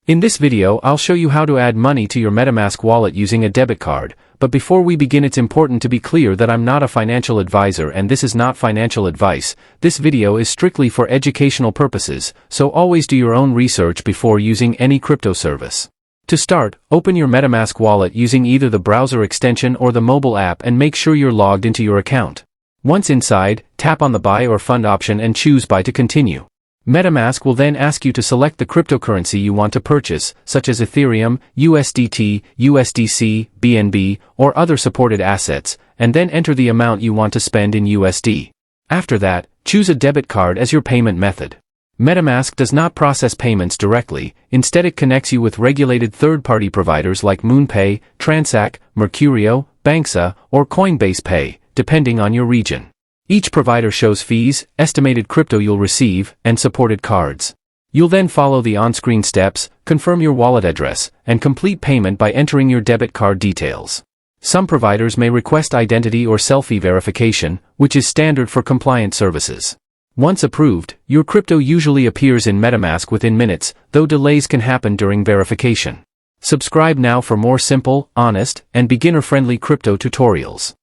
In this video, I'll show you how to add money to your Metamask wallet using a debit card, but before we begin it's important to be clear that I'm not a financial advisor and this is not financial advice. This video is strictly for educational purposes, so always do your own research before using any crypto service. To start, open your Metamask wallet using either the browser extension or the mobile app and make sure you're logged into your account. Once inside, tap on the Buy or Fund option and choose Buy to continue. Metamask will then ask you to select the cryptocurrency you want to purchase, such as Ethereum, USDT, USDC, BNB, or other supported assets, and then enter the amount you want to spend in USD. After that, choose a debit card as your payment method. Metamask does not process payments directly, instead it connects you with regulated third-party providers like MoonPay, Transact, Mercurio, Banksa, or Coinbase Pay, depending on your region. Each provider shows fees, estimated crypto you'll receive, and supported cards. You'll then follow the on-screen steps, confirm your wallet address, and complete payment by entering your debit card details. Some providers may request identity or selfie verification, which is standard for compliant services. Once approved, your crypto usually appears in Metamask within minutes, though delays can happen during verification. Subscribe now for more simple, honest, and beginner-friendly crypto tutorials.